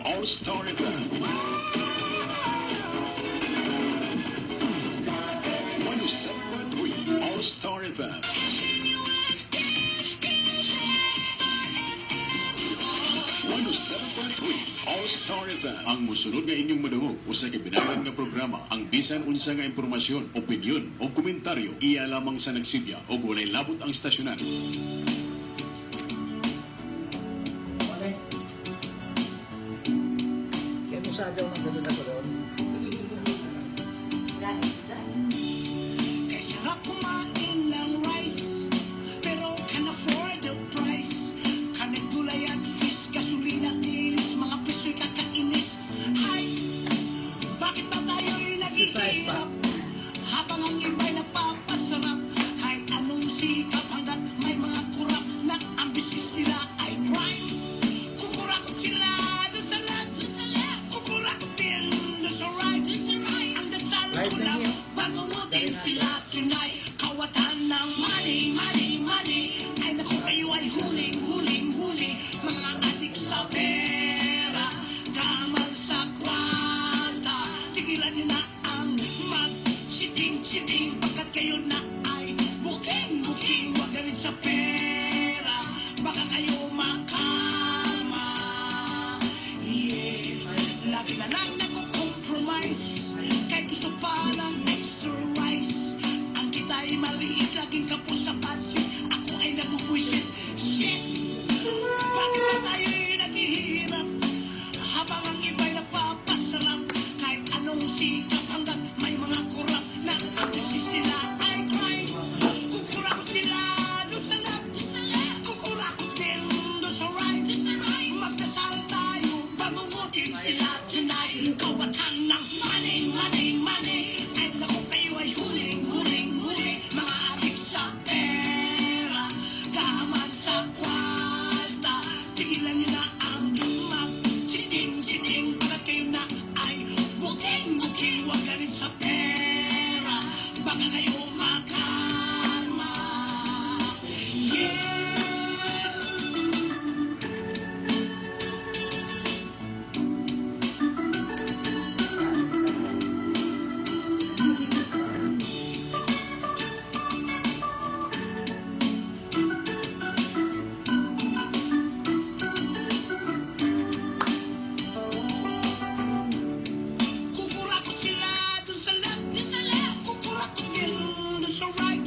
All-Star FM. 107.3 All-Star FM. 107.3 All-Star FM. Ang musunod nga inyong madungog o sa kabinaran nga programa, ang bisan unsa nga impormasyon, opinyon o komentaryo, iya lamang sa nagsibya o walay labot ang stasyonan. Kaya mo sa agaw ng ganun ako doon. Kaya sarap kumain ng rice, pero can afford the price. Kanay gulay at fish, gasolina, ilis, mga piso'y kakainis. Hay, bakit ba tayo'y Exercise pa. naghihirap? Habang ang iba'y nagpapasarap, kahit anong sikap hanggat may mga kurap na ang bisis nila ay crime. Kukurakot sila doon sa left, kukurakot din doon sa right. Ang dasal Right ko na lang, here. bangungutin sila tonight. Kawatan ng money, money, money. Ay naku, kayo ay huling, huling, huli. Mga adik sa pera, kamal sa kwanta. Tigilan niyo na ang mag-siting-siting, pagkat kayo na ay booking-booking. Huwag na rin sa pera, baka kayo makama. Yeah, lagi na lang nagko-compromise, kahit gusto pa ng extra rice. Ang kita'y maliit, laging kapos sa budget. Ako ay nagbubuisit. Shit! Bakit ba tayo'y naghihirap? Habang ang iba'y nagpapasarap, kahit anong sikap hanggat may mga kurap na ang business nila ay crime. Kukurakot sila doon sa left, kukurakot din doon sa right. Magdasal tayo, bangungutin sila tonight. Kawatan ng money, money, money. Ay naku, kayo ay huling, huling, huli. Mga adik sa pera, kahaman sa kwarta. Tigilan niyo na ang mag-siting-siting, pagkat kayo na ay booking-booking. Huwag ka rin sa pera, baka kayo makarma. Yeah! Kukurakot sila doon sa left, kukurakot din doon sa right.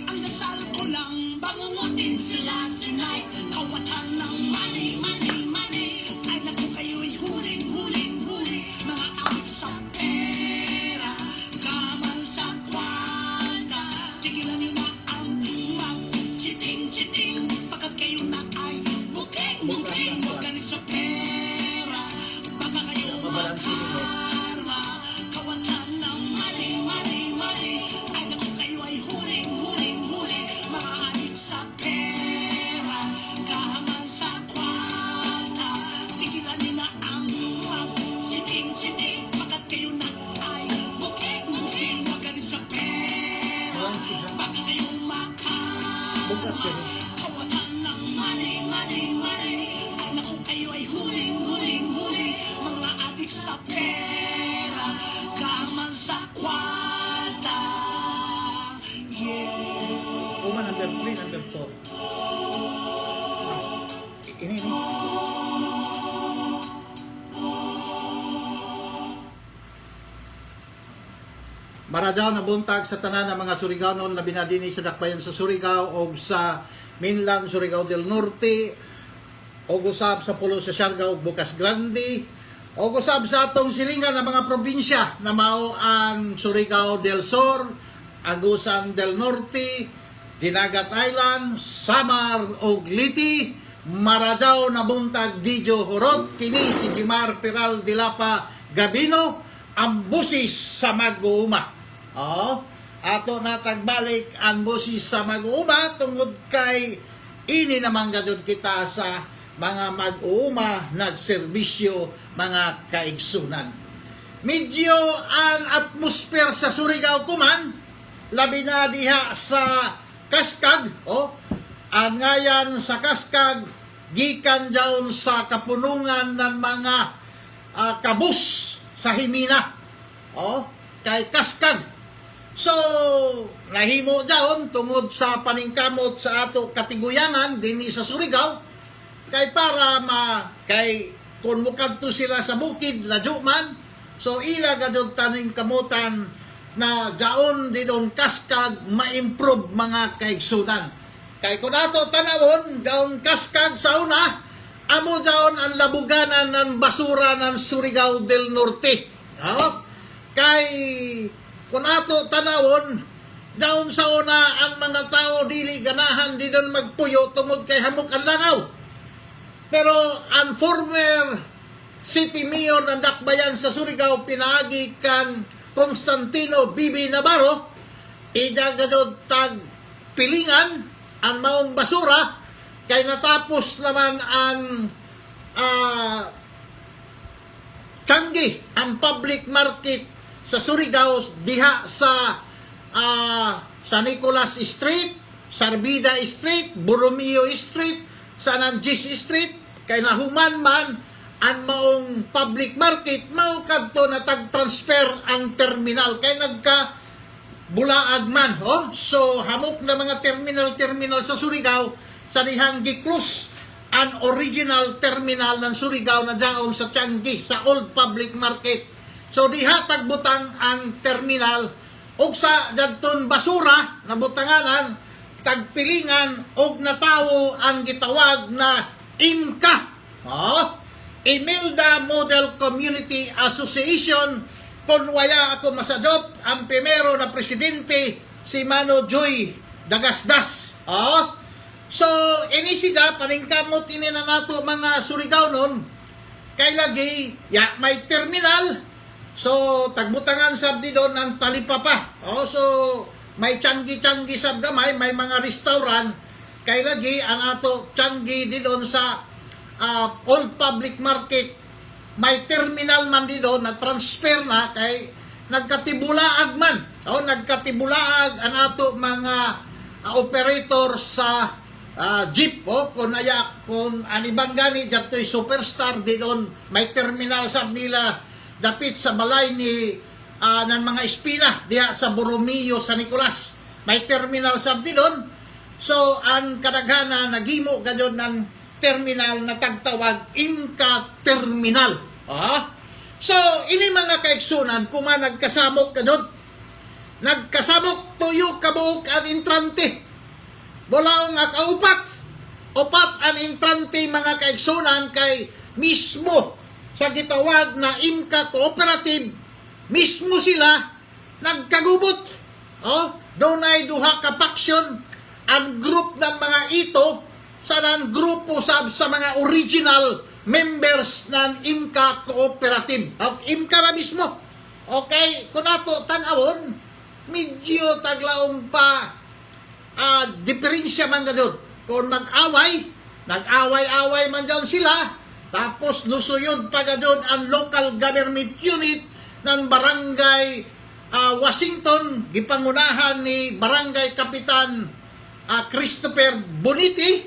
Ang dasal ko lang, bangungutin sila tonight. Kawatan ng money, money, money. Ay naku, kayo'y huling, huling, huli. Mga awit sa pera, kaman sa kwarta. Tigilan niyo na ang mag-chiting-chiting, pagkat kayo na ay booking-booking. Huwag ka rin sa pera, baka kayo Mabalansin mo. makarma. Kawatan ng money, money, money. Ay naku, kayo ay huling, huling, huli. Mga adik sa pera, kahaman sa kwarta. Tigilan niyo na ang mag-siting-siting, pagkat kayo na ay booking-booking. Huwag ka rin sa pera, Mabalansin ha. baka kayo Bukat makarma. ka rin. Kawatan ng money, money, money. Ay naku, kayo ay huling, huling, huli. Mga adik sa pera, kaman sa kwarta. Yeah. Uma number 3, number 4. Ini. Maradaw na buntag sa tanan ng mga Surigaonon labi na dinhi sa dakbayan sa Surigao o sa mainland Surigao del Norte o usab sa pulo sa Siargao ug Bocas Grande o usab sa atong silingan ng mga probinsya na mao ang Surigao del Sur, Agusan del Norte, Dinagat Island, Samar ug Liti. Maradaw na buntag Didio Horot kini si Gimar Piral Dilapa Gabino ang busis sa mag-uuma. Oh, ato na tagbalik ang busis sa mag-uuma tungod kay ini naman gadud kita sa mga mag-uuma nagserbisyo mga kaigsunan. Medyo ang atmosphere sa Surigao kuman labi na diha sa Kaskag, ang ngayan sa Kaskag gikan daw sa kapunungan ng mga kabus sa himina. Kay Kaskag. So, nahimo daon tungod sa paningkamot sa ato katiguyangan dinhi sa Surigao kay para kay kung mukadto sila sa bukid ladyo man, so ila gadud taning kamutan na gaon didon Kaskag ma-improve mga kaigsunan. Kay kung ato tanawon gaon Kaskag sa una, amo daon ang labuganan ng basura ng Surigao del Norte. Kay kung ato tanawon, daon sa una ang mga tao dili ganahan di doon magpuyo tungod kay hamok ang langaw. Pero ang former city mayor ng Dakbayan sa Surigao, pinaagi kan Constantino Bibi Navarro, idagadod tag pilingan ang maong basura, kay natapos naman ang Changi, ang public market sa Surigao diha sa Nicolas Street, Sarbida Street, Borromeo Street, San Andres Street, kay nahuman man ang maong public market, mao kadto na tag-transfer ang terminal kay nagka bulaag man. So hamok na mga terminal sa Surigao sa dihang gi-close ang original terminal ng Surigao na daon sa Changi, sa old public market. So diha tagbutang ang terminal og sa jadton basura na butanganan tagpilingan og natawo ang gitawag na IMCA. Imelda Model Community Association, kung wala ako masadop, ang primero na presidente si Mano Joy Dagasdas. So inisida paningkamot ini na nato mga Surigao nun kay lagi may terminal. So, tagbutangan sab di doon ang talipapa. So, may Changi-Changi sab gamay, may mga restaurant. Kay lagi, ang ato Changi di doon sa old public market. May terminal man di doon na transfer na kay nagkatibulaag man. Nagkatibulaag ang ato mga operator sa jeep. Kung anibang gani, dato'y superstar di doon. May terminal sab nila dapit sa balay ni ng mga Espina diha sa Borromeo sa Nicolas. May terminal sab doon. So ang kadaghanan nagimo gadyon ng terminal na tagtawag IMCA Terminal. So ini mga kaigsunan kuma nagkasamok gadyon. Nagkasamok tuyo kabuok ang entrante. Bulaw nga upat ang entrante mga kaigsunan kay mismo sa gitawag na IMCA Cooperative, mismo sila nagkagubot. Doon ay duha ka faction ang group ng mga ito sa grupo sa mga original members ng IMCA Cooperative. IMCA na mismo. Okay, kung nato tanawon, medyo taglaong pa diferensya man gadon. Kung nag-away man dyan sila, tapos lusuyod pa gadon ang local government unit ng Barangay Washington, gipangunahan ni Barangay Kapitan Christopher Boniti,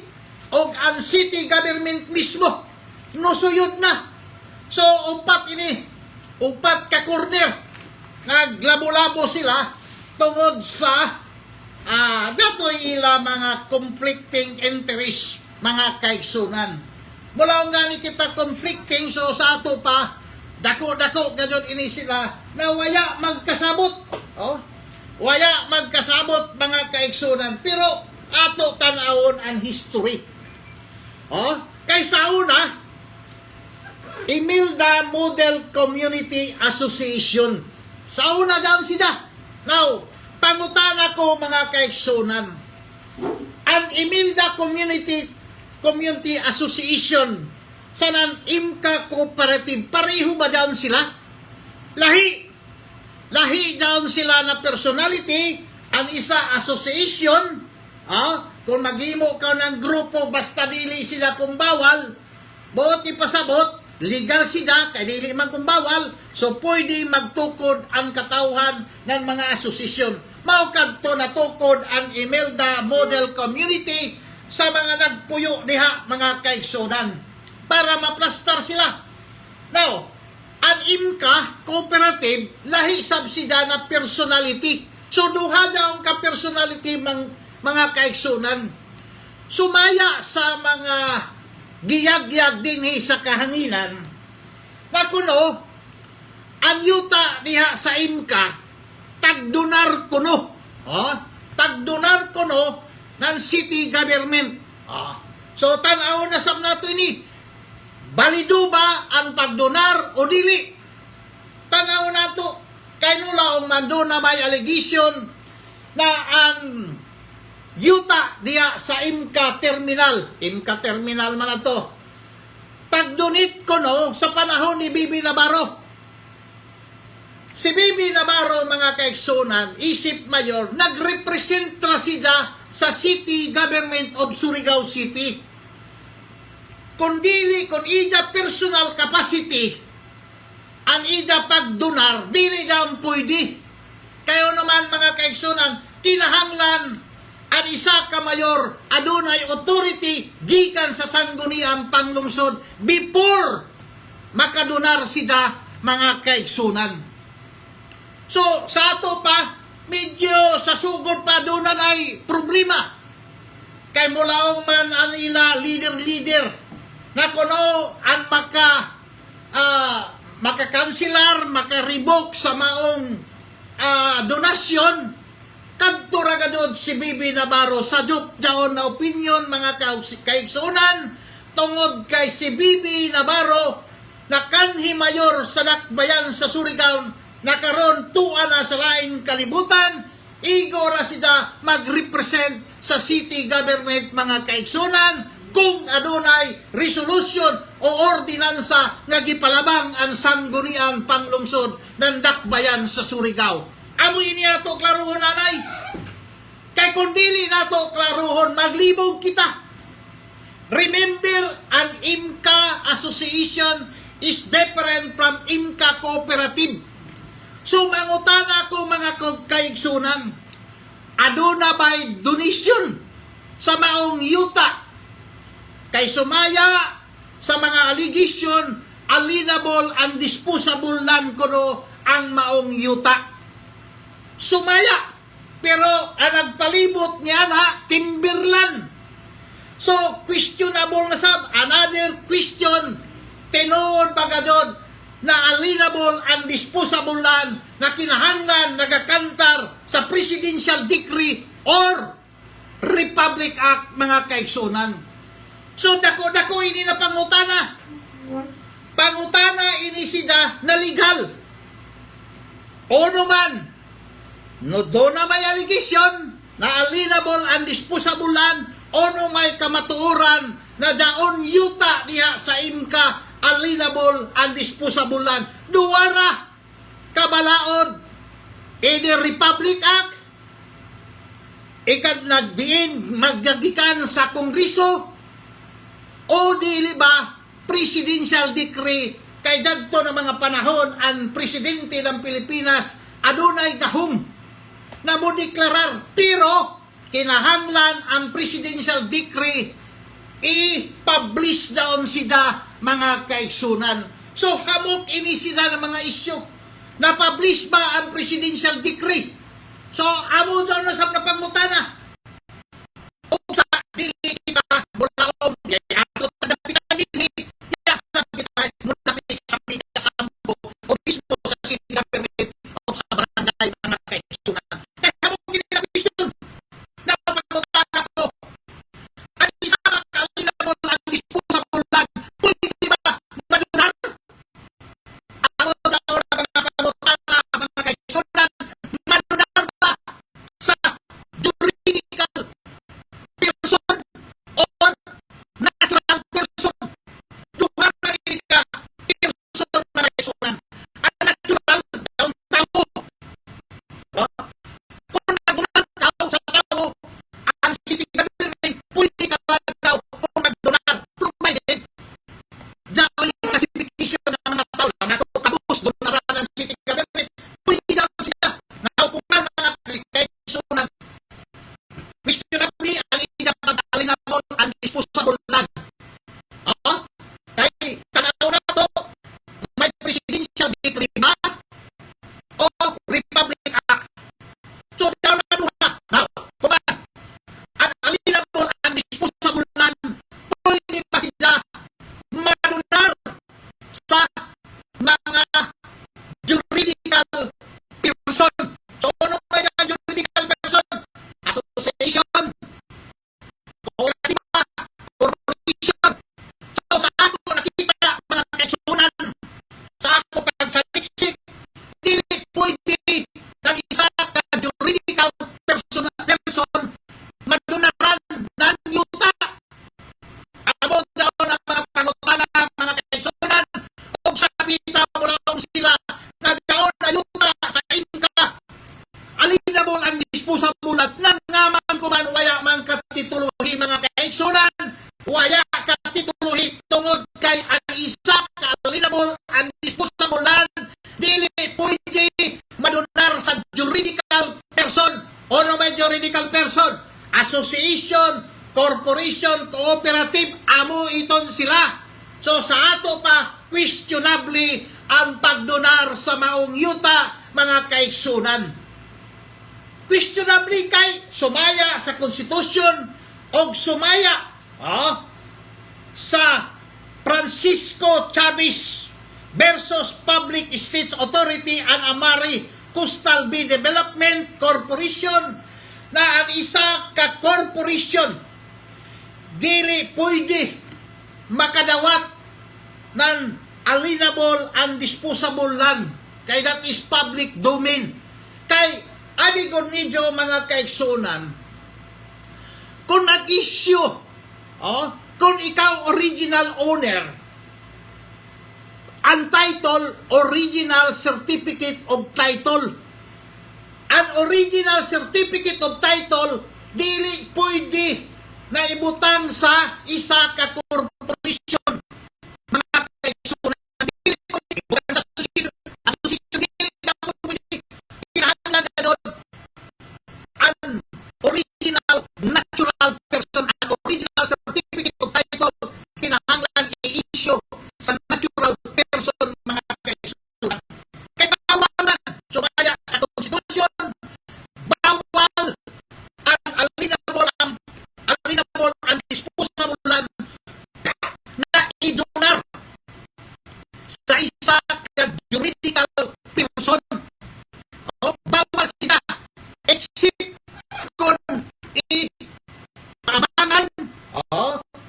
o ang city government mismo, nusuyod na. So, upat ka corner, naglabo-labo sila tungod sa dato'y ila mga conflicting interest, mga kaigsunan. Mula nga ni kita conflicting, so sa ato pa, dako-dako gadyon ini sila na waya magkasabot. Waya magkasabot mga kaigsunan. Pero ato tanawon ang history. Kay sa una, Imelda Model Community Association. Sa una daw sila. Now, pangutan ako mga kaigsunan. Ang Imelda Community Association sa IMCA Cooperative, pareho ba daw sila? Lahi daw sila na personality, ang isa association. Kung maghimo ka ng grupo, basta dili sila kung bawal, buot ipasabot, legal sila, kaya dili man kung bawal, so pwede magtukod ang katauhan ng mga asosasyon. Maukad to natukod ang Imelda Model Community sa mga nagpuyo diha mga kaigsunan para maplastar sila. Now, cooperative, lahi sab siya na personality. So, duha daw ka personality mga kaigsunan. Sumaya sa mga giyag-giyag din sa kahanginan, na kuno, ang yuta niya sa imka, tagdonar kuno. Tagdonar kuno ng city government. So, tanaw na sab nato ini, balido ba ang pagdonar o dili? Tanaw nato, kay nulaong mando na may allegation na ang yuta diya sa Imka Terminal man na to, tagdunit ko no sa panahon ni Bibi Navarro. Si Bibi Navarro, mga kaigsunan, isip mayor, nagrepresenta siya sa City Government of Surigao City. Kung ija personal capacity, ang ija pagdonar, dili jam pwede. Kayo naman, mga kaigsunan, kinahanglan ang isa ka mayor adunay authority gikan sa sangguniang panglungsod before makadonar sida, mga kaigsunan. So, sa ato pa, medyo sa sugod pa doon ay problema. Kay mulaong man ang ila leader na kuno ang makakansilar, makarevoke sa maong donasyon, kadto ra gadod si Bibi Navarro sa jaon na opinion, mga kaigsunan, tungod kay si Bibi Navarro na kanhi mayor sa dakbayan sa Surigao, nakaroon tuwa na sa laing kalibutan, igora siya mag-represent sa city government, mga kaigsunan, kung adunay resolution o ordinansa nga gipalabang ang sangguniang panglungsod ng dakbayan sa Surigao. Amoy niya to klaruhon, anay. Kay kung dili na to klaruhon, maglibog kita. Remember, an IMCA association is different from IMCA cooperative. So, mangutana ko, mga kaigsunan, aduna ba'y donation sa maong yuta? Kay sumaya sa mga allegation, alienable and disposable land kuno ang maong yuta. Sumaya, pero ang nagpalibot niya na timberland. So, questionable na sab. Another question, tinuod pagadod na alienable and disposable land na kinahanglan nagakantar sa Presidential Decree or Republic Act, mga kaigsunan. So, dako ini na pangutana. Pangutana ini siya na legal. O naman, no do na may allegation na alienable and disposable land, o no may kamatuoran na daon yuta niya sa IMCA alienable and disposable land. Duwara kabalaod the Republic Act, ikan nagdiin maggagikan sa Kongreso, o dili ba Presidential Decree, kay dadto na mga panahon ang presidente ng Pilipinas adunay gahom na mo deklarar, pero kinahanglan ang Presidential Decree i-publish daon sida, mga kaigsunan. So, hamok ini sida ng mga isyu. Na-publish ba ang Presidential Decree? So, amo daw na sa napangutana. O sa dili kita bulaom, yayato tadapitan din, yasa kita munapit sa pikasampo, o mismo sa city government, o sa barangay, mga kaigsunan. Kaya hamok ini na question. Napangutana ko, ang isa ka-alienable and disposable land, pwede ba madunar? Amo daw na mga pangutana, mga kaigsunan, madunar ba sa juridical person or natural person? Duha na ini ka person na kaigsunan. Ang natural, daw tao. Kung nagunan tao sa tao, ang city government, pwede ka ba daw kung magdonar, provided daw yung classification ng mga tao lang na kabus, donaran ng city government, pwede daw sila naupukan mga kaigsunan. Questionably, ang iya pag-alienable and disposable land. Kay tanaw na to, may presidential decree ba disposable land dili pwede madonar sa juridical person. Ano may juridical person? Association, corporation, cooperative, amo iton sila. So sa ato pa, questionably ang pagdonar sa maong yuta, mga kaigsunan. Questionably kay sumaya sa konstitusyon o sumaya sa Francisco Chavez versus Public Estates Authority and Amari Coastal Bay Development Corporation na ang isa ka corporation dili pwede makadawat ng alienable and disposable land kay that is public domain. Kay amigon ninyo mga kaigsunan, kung mag-issue kung ikaw original owner, untitled original certificate of title. An original certificate of title dili pwede na ibutang sa isa ka corporation. Mga kaigsunan, dili pwede ibutang sa association, dili dapat pwede kinahanglan na doon an original natural person, an original certificate of title kinahanglan i-issue sa natural person, mga kaigsunan. Kaya bawal na sumaya sa konstitusyon, bawal ang alienable and disposable land na idonar sa isa ka juridical person. Bawal sila except kung i-abangan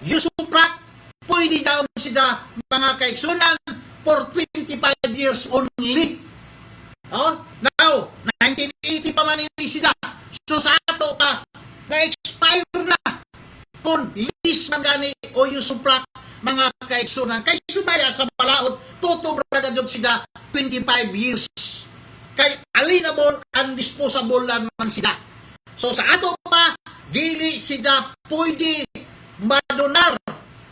usuprak, pwede daw sila mga kaigsunan for 25 years only. Now, 1980 pa man hindi sila. So sa ato pa, na-expire na kung lease man gani o usuprak, mga kaigsunan. Kay sumaya sa balaod, tutubra na sila 25 years. Kay alienable and disposable land man sila. So sa ato pa, dili sila pwede madonar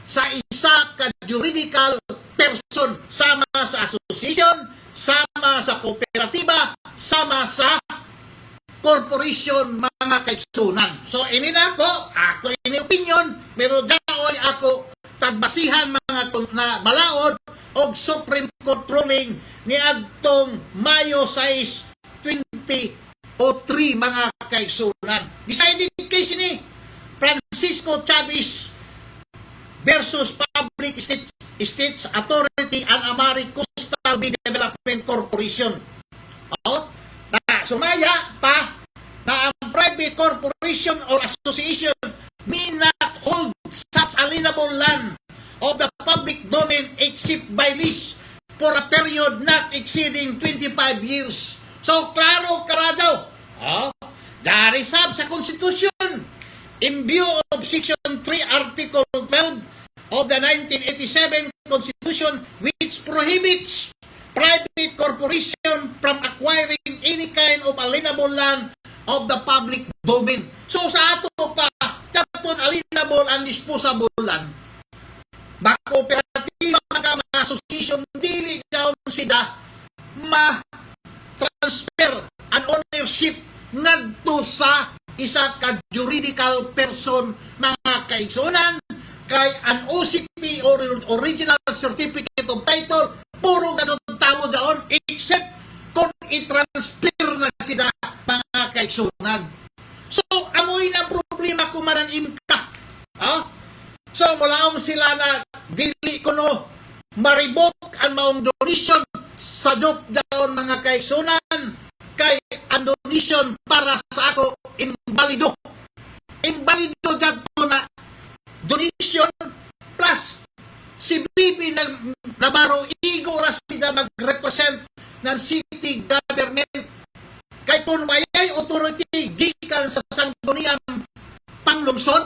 sa isa ka juridical person, sama sa association, sama sa kooperatiba, sama sa corporation, mga kaigsunan. So ini na ako ini opinion, pero daoy ako tagbasihan mga na balaod og Supreme Court ruling ni adtong Mayo 6, 2003, mga kaigsunan. Decided case ni Francisco Chavez versus Public Estates Authority and Amari Coastal Bay Development Corporation. Sumaya pa na ang private corporation or association may not hold such alienable land of the public domain except by lease for a period not exceeding 25 years. So, klaro karadaw. The reserve sa Constitution in view of Section 3, Article 12 of the 1987 Constitution, which prohibits private corporation from acquiring any kind of alienable land of the public domain. So sa ato pa, dapat alienable and disposable land, ma-cooperative, mga association, dili daw sila ma-transfer an ownership ngadto sa isa ka juridical person, mga kaigsunan. Kay an OCT or original certificate of title, puro ganun tao daon, except kung i-transfer na sila, mga kaigsunan. So, amoy na problema kung mananim ka. So, mulaong sila na dili kuno maribok ang maong donation sa job daon, mga kaigsunan, kay ang donation para sa ako invalido. Invalido dito na donation plus si Bibi Navarro igo ra sila mag-represent ng city government. Kay kung mayay authority gikan sa sangguniang panglungsod,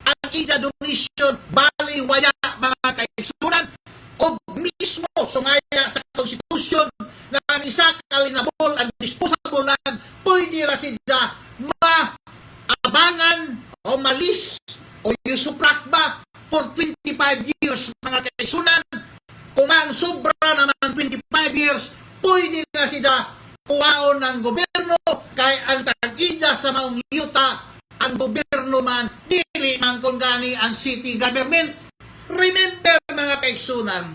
ang ida donation baliwaya, mga kaigsunan, o mismo sumaya sa Constitution na ang isa alienable and disposable land pwede ra sila maabangan o malis o usuprak ba for 25 years, mga kaigsunan. Kung ang sobra naman years, pwede na siya kuwaon ng gobyerno, kay ang tag-ida sa maong yuta, ang gobyerno man, dili man kung gani ang city government. Remember mga kaigsunan,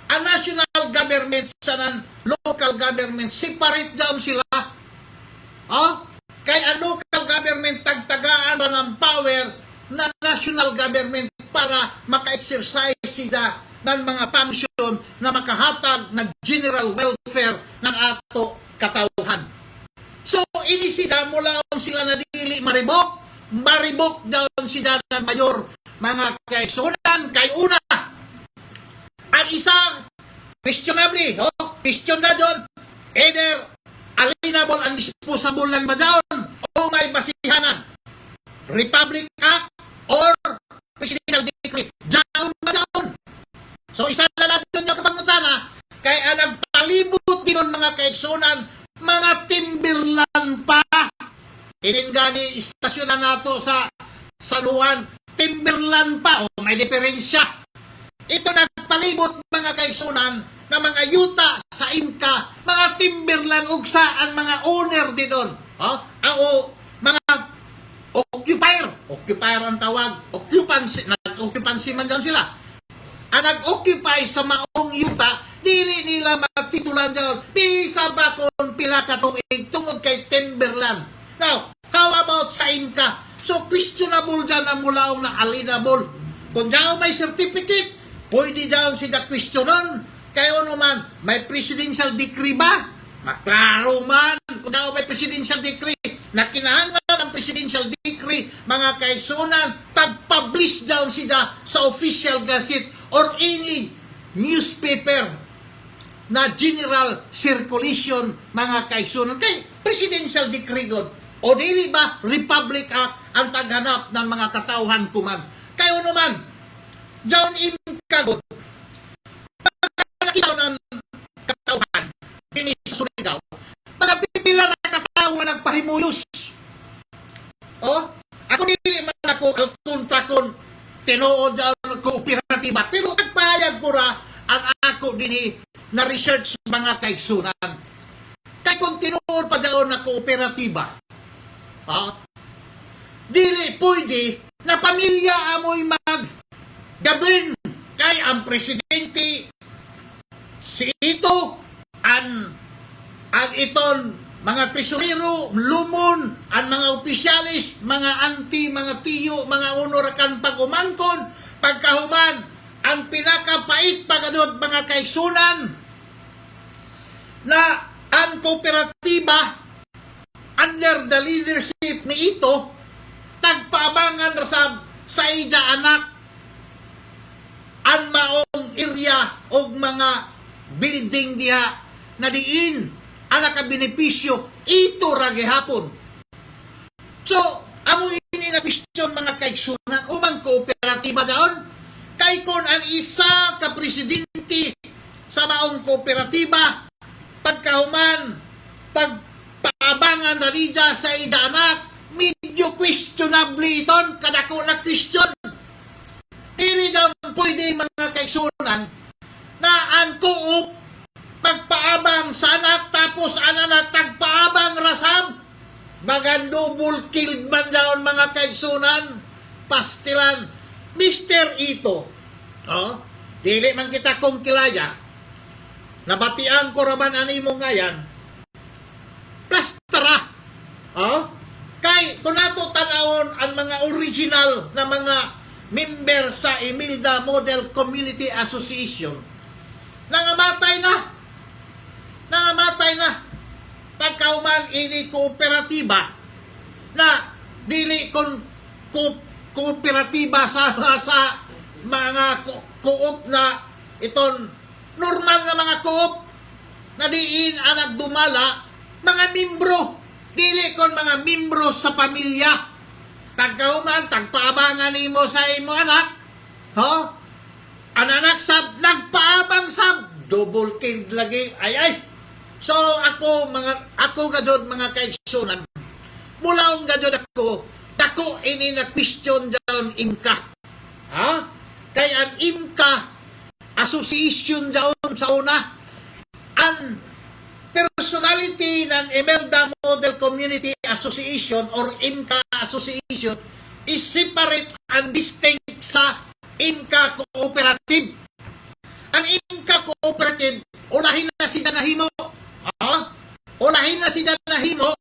ang national government sa local government, separate down sila. Kay ang local government tagtagaan ba ng power na national government para maka-exercise sila ng mga function na makahatag ng general welfare ng ato katauhan. So, ini sila mula sila na dili maribok daw sila ng mayor mga kaigsunan kay una. Ang isa, questionably, question na doon, either alienable and disposable lang ba doon o may basihanan? Republic Act or Presidential Decree? Down ba doon? So isa na lang doon yung kapangutana, kaya nagpalibot din mga kaigsunan, mga timberland pa. Iningani istasyon na nato sa San Juan, timberland pa, may diferensya. Ito nagpalibot mga kaigsunan na mga yuta sa Inca, mga timberland ug saan mga owner din doon. Mga occupier ang tawag, occupancy man dyan sila. Ang nag-occupy sa maong yuta, dili nila matitulan dyan, bisa ba kung pila katuig tungod kay timberland. Now, how about sa Inca? So, questionable dyan ang mulaong na alienable. Kung dyan may certificate, pwede dyan siya questionon. Kayo naman, may presidential decree ba? Maklaro man, kung dyan may presidential decree, na kinahanglan ang presidential decree, mga kaigsunan, tag-publish down siya sa official gazette or any newspaper na general circulation, mga kaigsunan. Kay presidential decree god, o dili ba Republic Act ang taghanap ng mga katauhan kuman. Kayo naman, down in kagod, pagkakita ng katauhan, ini sa Surigao, mga pipila na katauhan nagpahimuyos. Ako dili man ako ang kontrakon tinuod ang kooperatiba, pero nagpahayag ko ra ang ako dinhi na research mga kaigsunan. Kay kung tinuod pa daw na kooperatiba, dili pwede na pamilya amoy mag-govern. Kay ang presidente si ito ang iton mga tresurero, lumon, ang mga opisyalis, mga anti, mga tiyo, mga unorakan pag-umangkon, pagkahuman, ang pinakapait pagadod mga kaigsunan na ang kooperatiba under the leadership ni ito, tagpaabangan rasab sa ida anak ang maong area o mga building diha na diin ang nakabenepisyo, ito ra gihapon. So, amo ini na question mga kaigsunan, umang kooperatiba daon, kay kon ang isa ka presidente sa maong kooperatiba, pagkahuman, pagpaabangan na niya sa ida anak, medyo questionable iton, kadako na question. Dili daw pwede mga kaigsunan na ang co-op pagpaabang sa anak, tapos anak tagpaabang rasab, bagan double killed man daon mga kaigsunan, pastilan, Mr. Ito, dili man kita kong kilaya, nabatian ko raman animo ngayan, plastara, kay kung ako tanawon ang mga original na mga member sa Imelda Model Community Association, nangamatay na pagkauman ini kooperatiba na dili kon kooperatiba sa mga co-op na iton normal na mga co-op na diin ang nagdumala mga membro, dili kon mga membro sa pamilya. Pagkauman tagpaabangan nimo sa imo anak, ang anak sab nagpaabang sab, double killed lagi, ay. So ako gadod mga kaigsunan, mulaong gadod ako ini na question daw Inca. Kay ang Inca association daw sa una, Ang personality ng Imelda Model Community Association or IMCA Association is separate and distinct sa IMCA Cooperative. Ang IMCA Cooperative, ulahin na sila nahimo. Ulahin na sila nahimo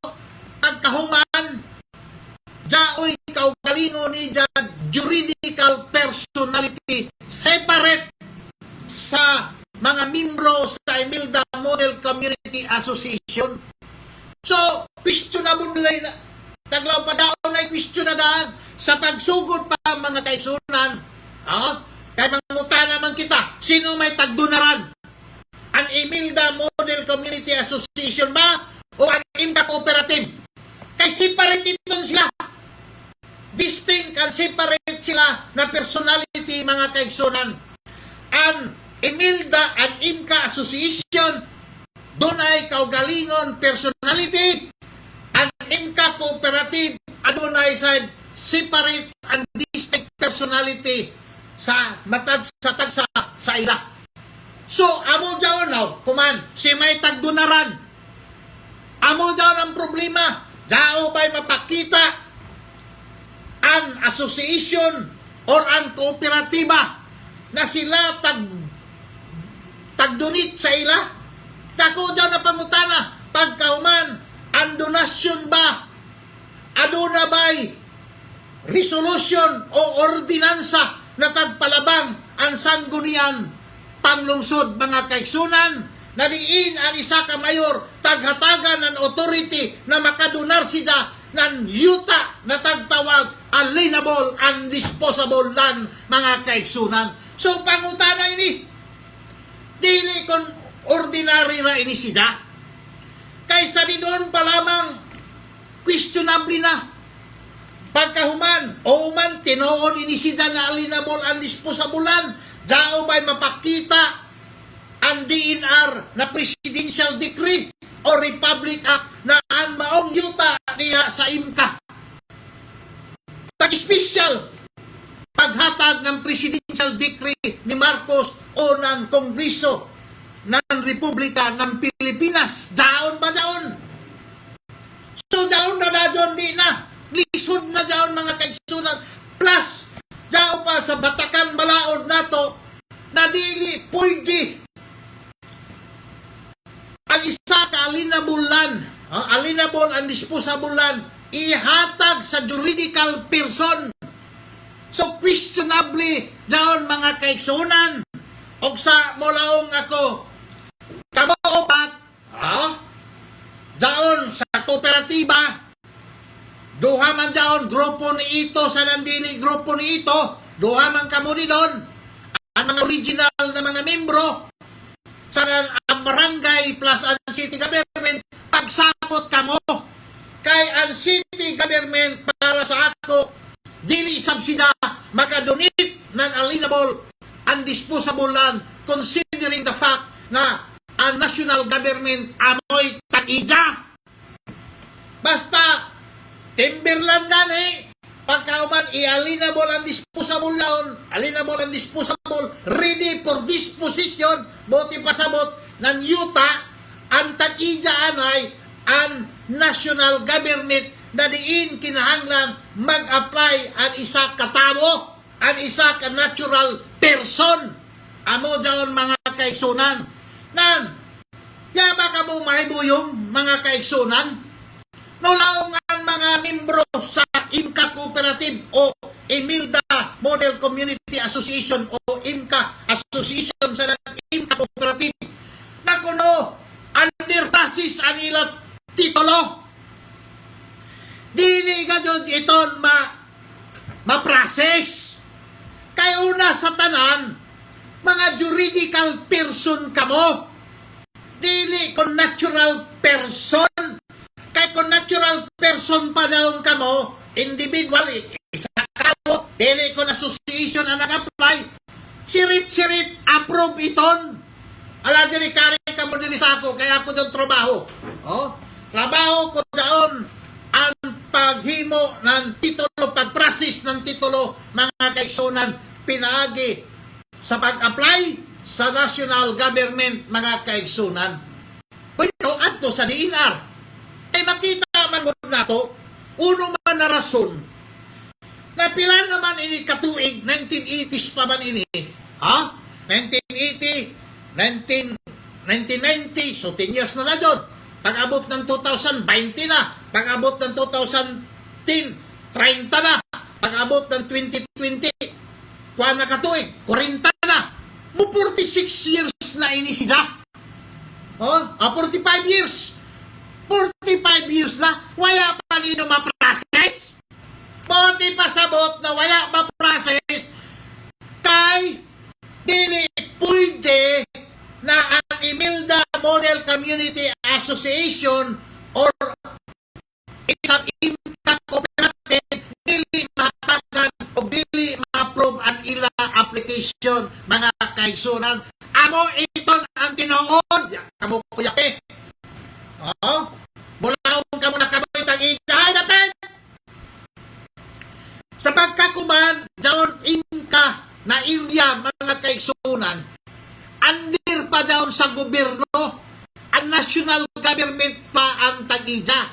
pagkahuman jaoy kaugalingo ni juridical personality separate sa mga membro sa Imelda Model Community Association. So, questionable na taglaw pa daon na question na daan sa pagsugod pa mga kaigsunan. Kaya manguta naman kita, sino may tagdunaran? Ang Imelda Model Community Association ba o ang IMCA Cooperative? Kaya separate ito sila. Distinct and separate sila na personality mga kaigsunan. Ang Imelda and IMCA Association doon ay kaugalingon personality. Ang IMCA Cooperative adunay sa separate and distinct personality sa matag sa ila. So, amo daw now, kuman, si may tagdunaran. Amo daw ang problema. Daw ba'y mapakita ang association or ang kooperatiba na sila tagdunit sa ila? Dako daw na pangutana, pagkauman, ang donasyon ba? Aduna ba'y resolution o ordinansa na tagpalabang ang sanggunian panglungsod mga kaigsunan na diin ang isa ka mayor taghatagan ng authority na makadunar sila ng yuta na tagtawag alienable and disposable land mga kaigsunan. So pangutana ini dili kon ordinary na ini sila kaysa di doon pa lamang questionable na pagkahuman o man tinuon ini sila na alienable and disposable land. Dao ba'y mapakita ang DNR na Presidential Decree o Republic Act na ang maong yuta niya sa IMCA? Pag-special paghatag ng Presidential Decree ni Marcos o ng Kongreso ng Republika ng Pilipinas. Daon ba daon? So daon na daon di na. Lisod na daon mga kaigsunan. Plus, daw pa sa Batakan Balaod nato na dili pwede ang isa ka alienable and disposable land ihatag sa juridical person. So questionably daon mga kaigsunan og sa molaong ako kabaopat daon sa kooperatiba duha man daon grupo ni ito sa nandili grupo ni ito duha man kamo ni doon ang mga original na mga membro sa ang barangay plus ang city government pagsabot kamo kay ang city government para sa ako dili subsida makadonate ng alienable and disposable land considering the fact na ang national government amoy tag-ija basta Timberland gani, pagkauman i-alienable and disposable down, alienable and disposable, ready for disposition, buti pasabot ng yuta, ang tag-ija anay, ang national government na diin kinahanglan mag-apply ang isa katao, ang isa ka natural person. Amo daw mga kaigsunan. Nan, yaba ka mo mahibuyong mga kaigsunan? Nulaong ang mga membro sa IMCA Cooperative o Imelda Model Community Association o IMCA Association sa IMCA Cooperative na kuno under basis ang ilang titulo. Dili ka dyan iton ma-process. Kaya una sa tanan, mga juridical person kamo. Dili kon natural person. Kaya kung natural person pa daw kamo, individual, isa kamo, dili ko association na nag-apply, sirit-sirit, approve iton. Ala, dili kari ka mo dili sa ako, kaya ako doon trabaho. Trabaho ko doon ang paghimo ng titulo, pag-process ng titulo, mga kaigsunan, pinaagi sa pag-apply, sa national government mga kaigsunan. Bueno, adto sa DNR. Ay makita man gud nato uno man na rason. Na pila naman ini katuig 1980s pa man ini. Ha? 1980, 1990, so 10 years na doon. Pag-abot ng 2020 na, pag-abot ng 2010, 30 na, pag-abot ng 2020, kuha na katuig, 40 na. Mo 46 years na ini sila. 45 years. 45 years na, wala pa nino ma-process. Pati pasabot na wala ma-process, kay dili pwede na ang Imelda Model Community Association or isang income cooperative dili matagan o dili ma-approve ang ila application mga kaigsunan. Amo iton ang tinuod. Kamu kuyape. Bulaong ka muna kamoy tag-ijahay natin. Sa pagkakuman, down inka na area mga kaigsunan, under pa down sa gobyerno, ang national government pa ang tag-ija.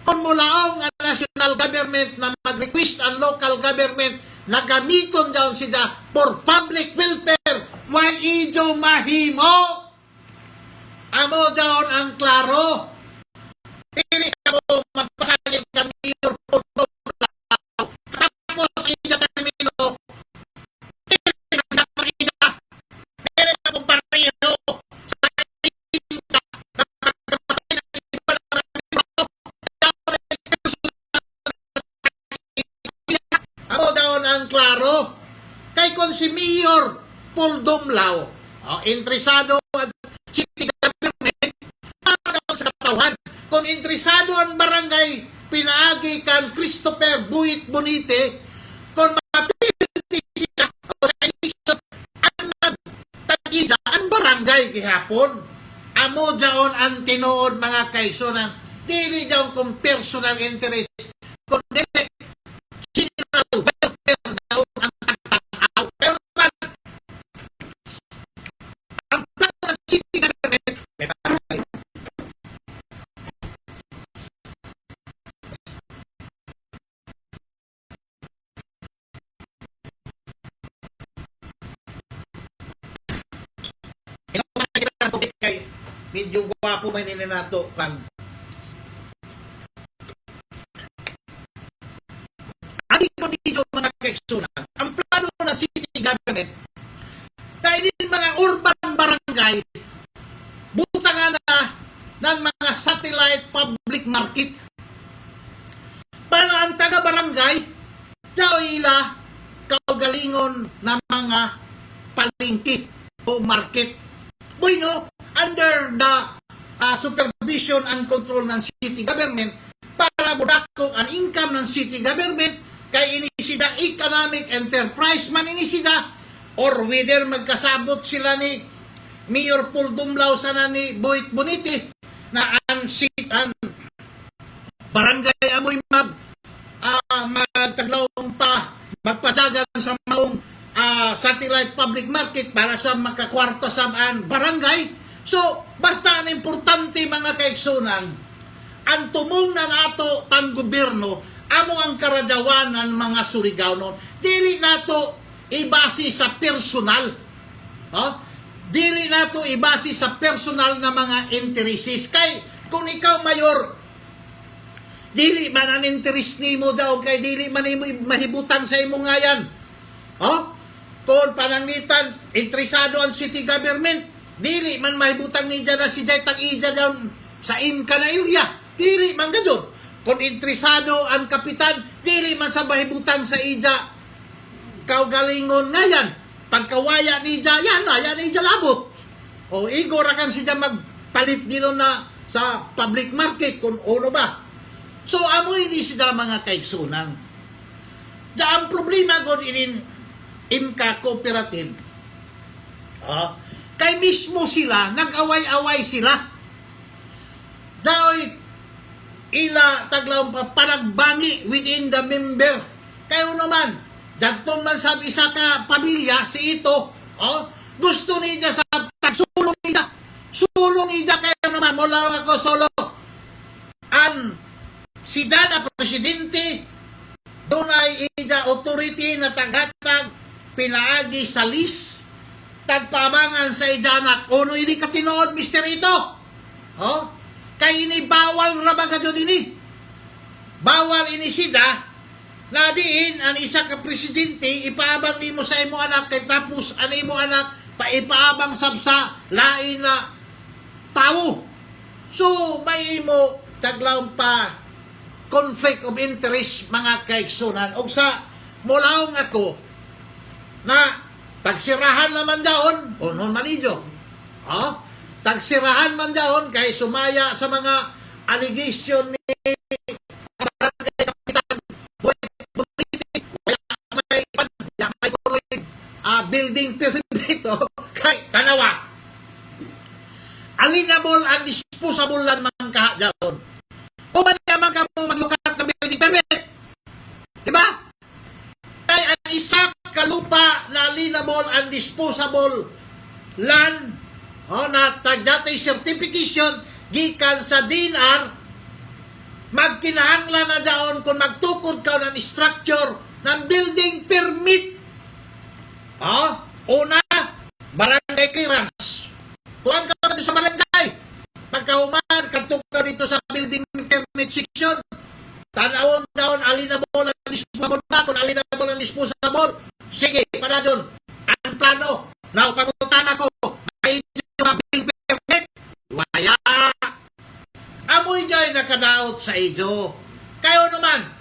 Kung mulaong ang national government na mag-request ang local government na gamiton down sila for public welfare, why ijo mahimo? Amo down ang klaro. Dili ka mo magpasalig ka mayor po tapos ija termino. Dili ka sa ija. Dili ka kung pareho sa ija. Amo down ang klaro. Kay kung si Mayor Paul Dumlao, interesado at city government, down sa katawan. Kung interesado ang barangay, pinaagi kan Christopher Buit Bonite, kung mapiliti siya o sa eleksyon, ang nagtagida ang barangay gihapon. Amo daon ang tinuod mga kaigsunan, dili daon kung personal interest, kung dili general welfare daon ang tagtanaw. Pero naman, ang plano ng city government, kay medyo gwapo man nila nato kan. Adi ko dito mga kaigsunan, ang plano ng city government dahil din mga urban barangay butangan na ng mga satellite public market para ang taga barangay daw ila kaugalingon ng mga palengke o market. Bueno, under the supervision and control ng city government para budako ang income ng city government kay inisida economic enterprise man inisida or whether magkasabot sila ni Mayor Paul Dumlao sana ni Buit Bonite na ang barangay amoy magtaglawang pa magpatsagan sa maong satellite public market para sa makakwarta sa barangay. So, basta ang importante mga kaigsunan, ang tumong na nato pang gobyerno, amo ang karadawanan mga Surigao. Dili nato ibasi sa personal. Dili nato ibasi sa personal na mga intereses. Kay, kung ikaw mayor, dili man ang interest nimo daw, kay dili man mahibutang sa imo ngayan. Kung panangitan, interesado ang city government, dili man mahibutang ni dyan na si Jay Tag-ija down sa Inca na area. Dili man gadyon. Kung interesado ang kapitan, dili man sa mahibutang sa ija kaugalingon nga yan. Pagkawaya ni dya, yan ni dya labot. O igorakan si dya magpalit dito na sa public market kung uno ba. So, amoy ni sila mga kaigsunan. Da ang problema kung Inca Cooperative, kay mismo sila, nag-away-away sila. Dahil ila taglawang panagbangi within the member. Kayo naman, dagton man sa isa ka pamilya, si ito, Gusto niya sa sulong niya. Sulong niya kayo naman. Mula ako solo. Ang si Dana Presidente, doon ay ija authority na tagatag pinaagi sa list tagpamangan sa ijanak. Ono ini katinood, Mr. Ito? Oh? Kay ini bawal rabaga dyan ini. Bawal ini sida na diin ang isa ka presidente ipaabang nimo sa imo anak kay tapos ang imo anak ipaabang sabsa lain na tao. So may imo taglaw pa conflict of interest mga kaigsunan. Og sa mulaong ako na tagsirahan naman daon, unon manijo. Oh? Tagsirahan man daon kay sumaya sa mga allegation ni barangay kapitan Boy Bonite. May building permit kay tanawa. Alienable and disposable lang man ka daon. O man naman ka mo maglukat ka building permit. Diba? Kay ang isa kalupa na alienable and disposable land na tagdatay certification gikan sa DNR magkinahanglan na daon kung magtukod ka ng structure ng building permit. Una, barangay clearance. Kuhaan ka dito sa barangay. Pagkahuman, kantok ka dito sa building permit section. Tanawon daon alienable and disposable ba? Kung alienable and disposable, sige, para doon. Ang plano. Now, paguntan ako, may building permit. Waya. Amoy dyan nakadaot sa ido. Kayo naman,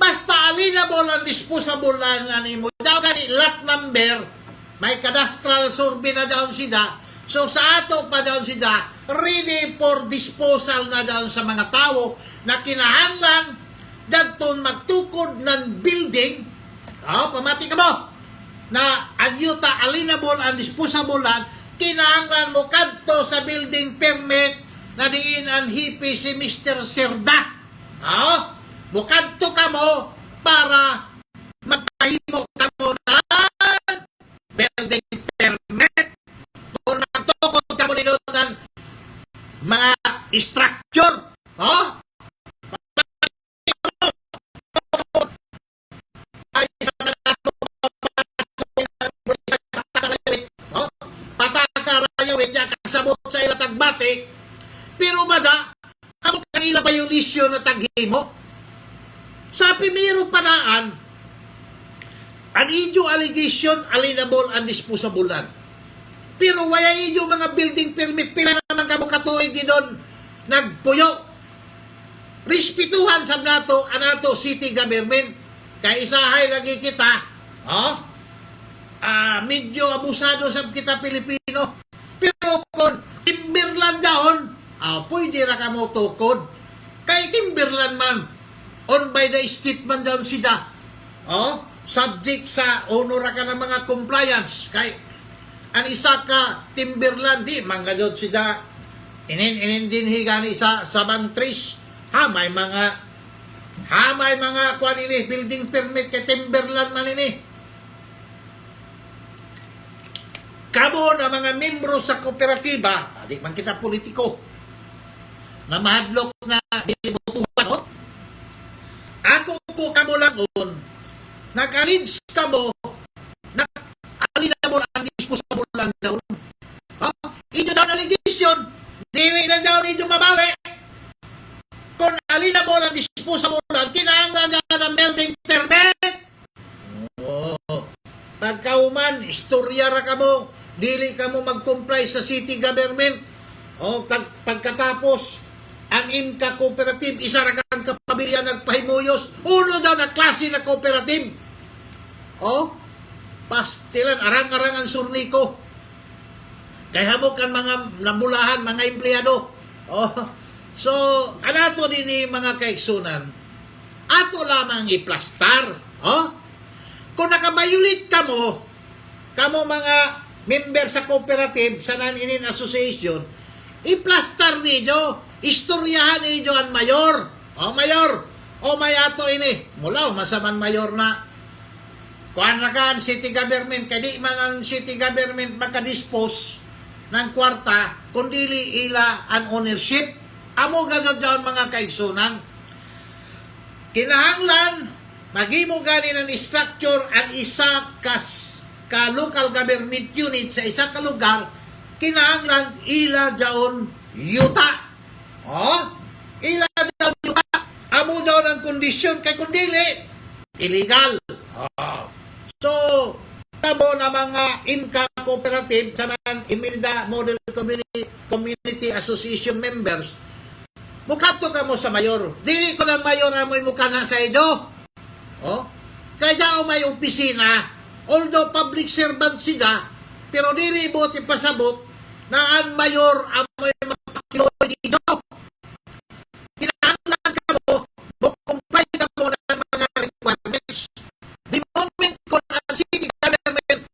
basta alienable and disposable lang mo. Daw gani, lot number, may cadastral survey na daw sida. So, sa ato pa daw sida, ready for disposal na daw sa mga tao na kinahanglan dagton magtukod ng building. Pamati ka mo na anyuta alienable and disposable land, kinahanglan mo kadto sa building permit na diin ang hipi si Mr. Serda. Bukadto ka mo para magpahimo ka mo na building permit. Kung magtukod ka mo nito ng mga structure, patakarayaw niya kasabot sa ilatag bate, pero bada, kamo kanila pa yung lisyo na taghimo. Sa primero panaan, ang idyo allegation, alienable and disposable land. Pero wala idyo mga building permit, pila naman kamo katuig doon nagpuyo. Respetuhan sa nato, anato city government, kay isahay lagi kita, medyo abusado sa kita Pilipino. Pero kung timberland daon, pwede ra ka mo tukod. Kay timberland man, on by the state man daon sida. Subject sa honor ka ng mga compliance. Kay ang isa ka timberland, di mangadod sida. Inin din higani sa bantris. May mga kuan ini, building permit kay timberland man ini. Kamo na mga membro sa kooperatiba, di man kita politiko, na mahadlok na dilibutuhan, Ako ko kamo langon, nakalids kamo, na alienable and disposable lang daw. Inyo daw na legisyon, diwi na daw ninyo mabawi. Kung alienable and disposable lang, kinahanglan niya ng building permit. Pagkauman, istorya ra kamo, dili kamo mag-comply sa city government. Pagkatapos, ang Inka Cooperative, isa ra kang kapamilya nagpahimuyos. Uno daw na klase na cooperative. Pastilan, arang-arang ang surniko. Kaya mo kan mga nabulahan, mga empleyado. So, anato din ni mga kaigsunan, ato lamang iplastar. Kung nakabayulit kamo mga member sa cooperative, sa non-inin association, iplastar ninyo, istoryahan ninyo ang mayor. Mayor, may ato ini. Mula, masaman mayor na kuan ra ka ang city government, kay di man ang city government makadispose ng kwarta, kundi ila ang ownership. Amo ganun dyan mga kaigsunan. Kinahanglan, maghimo gani ng structure ang isa ka local government unit sa isa ka lugar, kinahanglan ila dyan yuta. Ila dyan yuta. Amo dyan ang kondisyon, kay kundili, illegal. So, tabo na mga IMCA cooperative sa mga Imelda Model Community Association members, mukato ka mo sa mayor. Dili ko ng mayor amoy mukha na sa ido. Kaya may opisina, although public servant siya, pero dili mo pasabot na ang mayor amoy mapakiloy ido. Kinahanglan ka mo comply ka mo ng mga requirements. The moment kung ang city government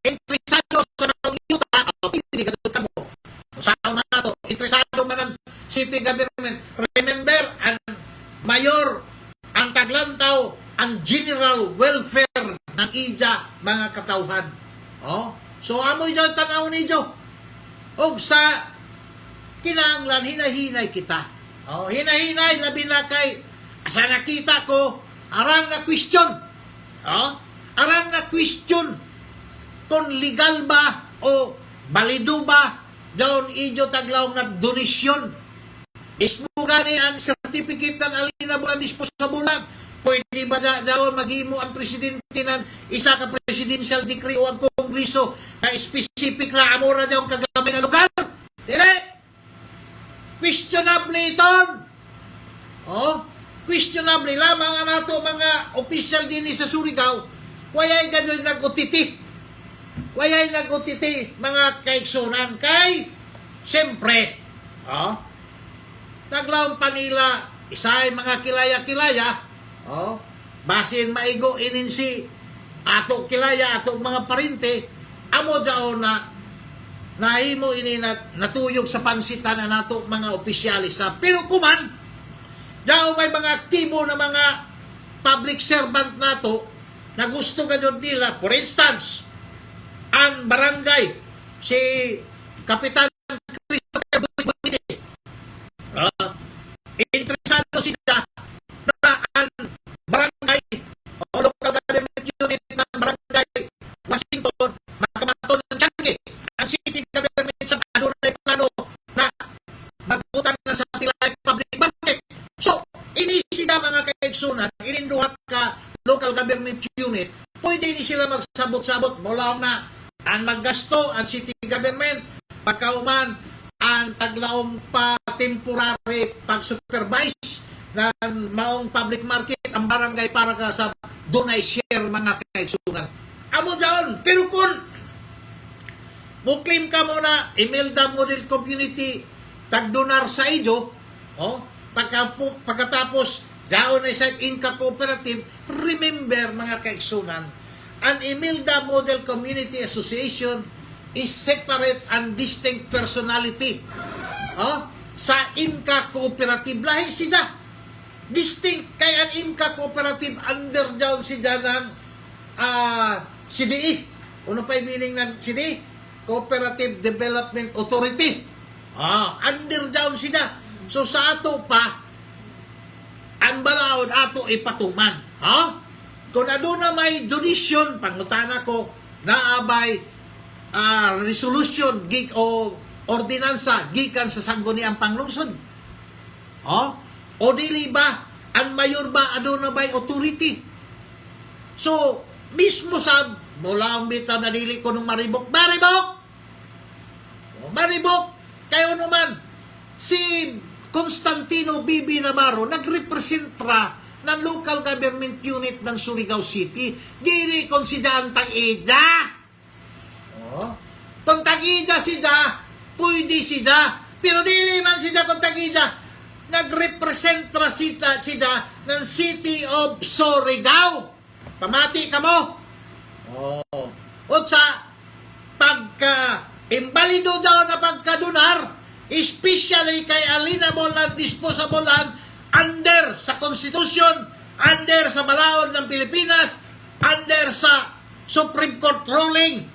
interesado sa mga yuta, hindi ka doon ka mo. Saan na ito? Interesado man ang city government. Remember, ang mayor, ang taglantaw, ang general welfare ng iya mga katauhan. So, amoy dyan tanaw ni Jo. O sa kinahanglan, hinahinay kita. Hinahinay, labi na kay asa nakita ko, arang na question. Arang na question kung legal ba o balido ba doon inyo taglaw nga donasyon. Ismo gani ang certificate ng alienable and disposable land. Pwede ba daw maghimo ang presidente ng isa ka presidential decree o ang kongreso na specific na amora daw kagamay na lugar? Dili! Questionable ito! Questionable lamang ang nato mga official din sa Surigao. Wayay ganyan nag-utiti. Wayay nag-utiti mga kaigsunan kay siyempre, taglaw pa nila isay mga kilaya-kilaya, basin maigo inin si ato kilaya, ato mga parinte, amo daw na nahimo ini natuyog sa pansitan na nato mga opisyalisa. Pero kuman, daw may mga aktibo na mga public servant nato na gusto ganyan nila. For instance, ang barangay, si Kapitan Christopher Buiti, interesado sila na ang barangay o local government unit ng barangay Washington makamaton ng Changi. Ang city government sa adunay plano na magbutan na sa tilay public market. So, inisida mga kaigsunan, ininduhat ka local government unit, pwede ni sila magsabot-sabot mula na ang maggasto ang city government, pagkauman ang taglaong pa temporary pag-supervise ng maong public market ang barangay para ka sa donay share mga kaigsunan. Amo dyan, pero kung muklim ka muna Imelda Model Community tagdonar sa ido, pagkatapos daon na isang IMCA cooperative, remember mga kaigsunan, ang Imelda Model Community Association is separate and distinct personality. Sa IMCA cooperative, lahi sila. Distinct kay ang IMCA cooperative under down sila ng CDE. Ano pa yung meaning ng CDE? Cooperative Development Authority. Under down sila. So sa ato pa, ang balaod ato ipatuman. Kung ano na may donation, pangutana ko, naabay resolution o ordinansa gikan sa sangguniang panglungsod. O dili ba ang mayor ba ano na ba'y authority? So, mismo sa mula ang bitaw na dili ko nung maribok, kayo naman si Constantino Bibi Navarro nagrepresentra ng local government unit ng Surigao City. Dili konsidahan tag-ida. Kung tag-ida sida, pwede sida. Pero dili man sida kung tag-ida. Nagrepresentra sida ng City of Surigao. Pamati ka mo. O sa pagka-imbalido daw na pagkadunar, especially kay alienable and disposable land, under sa Constitution, under sa balaod ng Pilipinas, under sa Supreme Court ruling.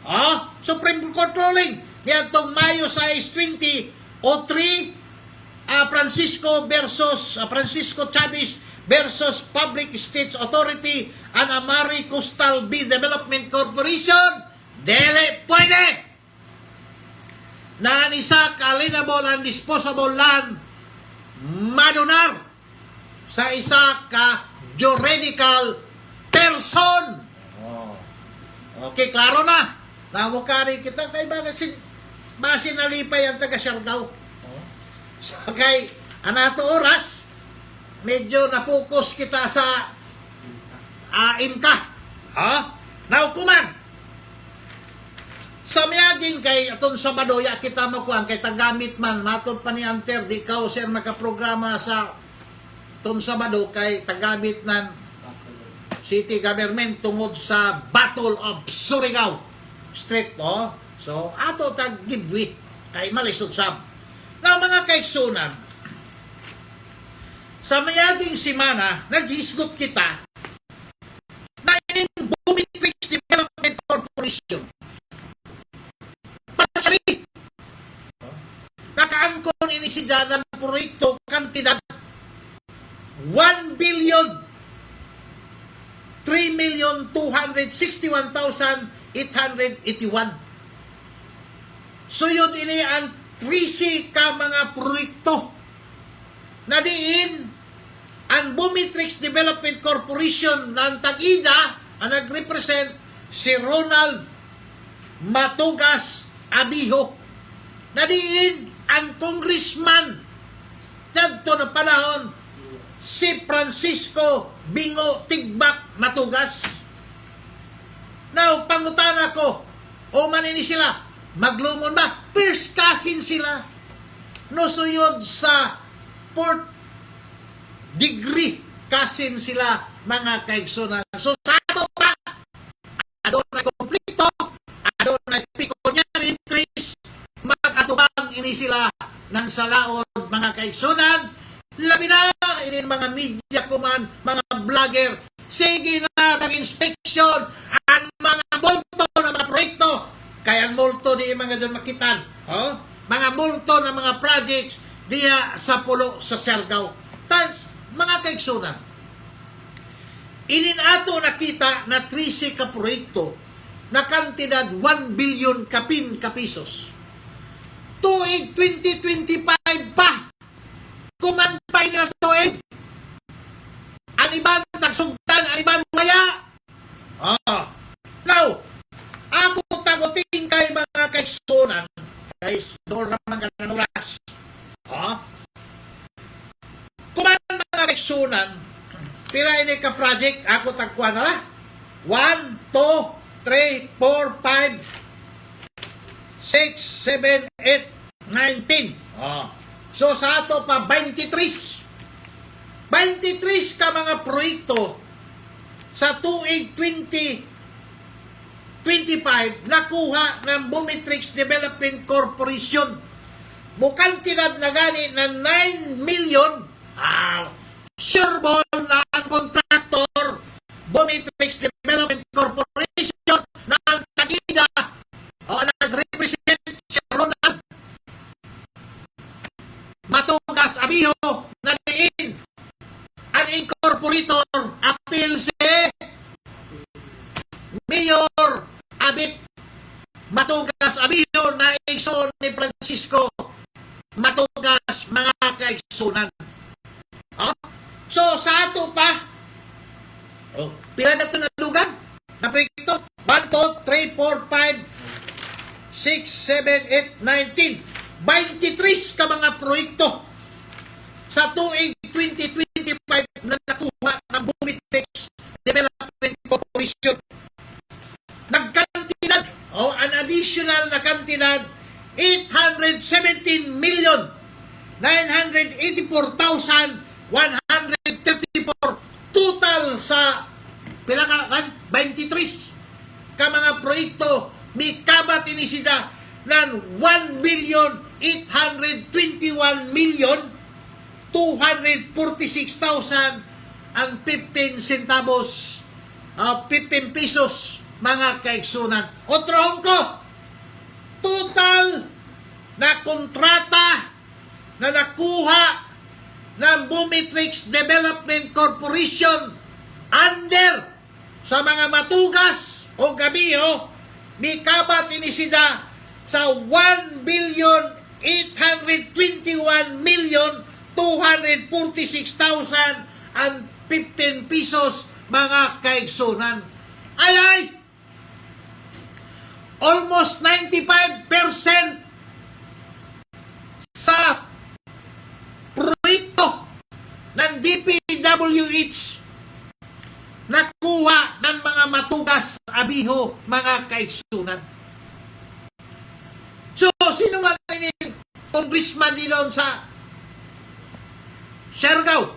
Supreme Court ruling. Niyatong Mayo 6, 2003, Francisco Chavez versus Public States Authority and Amari Coastal Bay Development Corporation. Dele pwede na isa ka-alienable and disposable land madonar sa isa ka juridical person. Okay, klaro na. Namukari kita kay bakit basin nalipay ang taga Siargao. So, kay anato oras medyo na-focus kita sa Inka. Naukuman. Sa miyaging kay atong Sabado ya kita makuan kay tagamit man matod pa ni Anter di ka sir makaprograma sa atong Sabado kay tagamit nan city government tungod sa Battle of Surigao Street. So ato tag giveaway kay malisod sab. Now mga kaigsunan, sa mayaging simana nag-isgot kita na ining Bumitrix Development Corporation. Partially, nakaangkon ini si Janan proyekto kantidad 1,3,261,881. Suyod ini ang 13 ka mga proyekto na diin ang Bumitrix Development Corporation ng Tag-Ida ang nag-represent si Ronald Matugas Abijo. Na diin ang congressman dito na panahon si Francisco Bingo Tigbak Matugas. Now, pangutan ako, o manini sila, maglumon ba? First cousin sila. No suyod sa 4th degree cousin sila mga kaigsunan. So sa ato pa, adonay konflikto, adonay pikonyan interest, mag-atubang ini sila ng salaod mga kaigsunan. Labi na ini mga media kuman, mga vlogger, sige na nag-inspection ang mga multo na mga proyekto. Kaya ang multo di mga dyan makitan. Mga multo na mga projects diya sa pulo sa Siargao. Tapos, mga kaigsunan, ininato nakita na 13 ka proyekto na kantidad 1 billion kapin kapisos. Tuig 2025 pa, kumanpay na tuig. Aniban tagsugtan, aniban waya. Now, ako taguting kay mga kaigsunan, guys, doon naman ka ng oras. Kuman mga kaigsunan, pila ini ka project, ako tagkuhan na la. 1, 2, 3, 4, 5, 6, 7, 8, 19. So sa ato pa, 23. 23 ka mga proyekto sa tuig 2025 nakuha ng Bumitrix Development Corporation. Bukantidad na gani na 9 million. Sureball na ang contractor Bumitrix Development Corporation na ang Tag-Ida nag-represent si Ronald Matugas Abijo na diin ang incorporator appeal si Mayor Abip Matugas Abijo na igsoon ni Francisco Matugas mga kaigsunan. So sa ato pa pila na ito na lugan na proyekto 1, 2, 3, 4, 5, 6, 7, 8, 19 23 ka mga proyekto sa tuig 2025 na nakuha ng Bumitrix Development Corporation. Nagkantidad an additional na kantidad 817,984,134 total sa pila ka 23 ka mga proyekto may kabat ini sila ng 1,821,246,015 centavos 15 pesos, mga kaigsunan. Otrohon ko, total na kontrata na nakuha ng Bumitrix Development Corporation under sa mga matugas o gabiho, mikabat ini sila sa 1,821,246,015 pesos, mga kaigsunan. Ay! Almost 95% sa proyekto ng DPWH nakuha ng mga matugas abiho, mga kaigsunan. So, sino man ini congressman nilon sa Siargao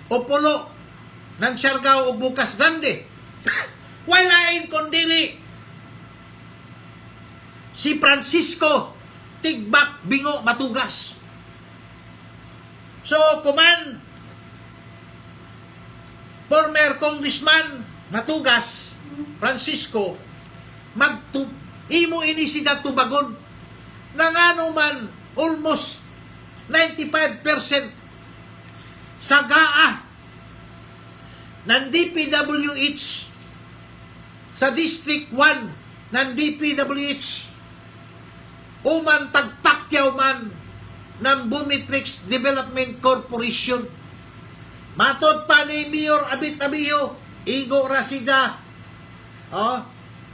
o pulo ng Siargao o Bukas Grande? Walain kundili si Francisco Tigbak Bingo Matugas. So, kuman former congressman Matugas Francisco imo ini siya tubagon nang ano man almost 95% sagaa ng DPWH sa District 1 ng DPWH uman tagtakyaw man ng Bumitrix Development Corporation. Matod pa ni Mayor Abit Abiyo, igo ra siya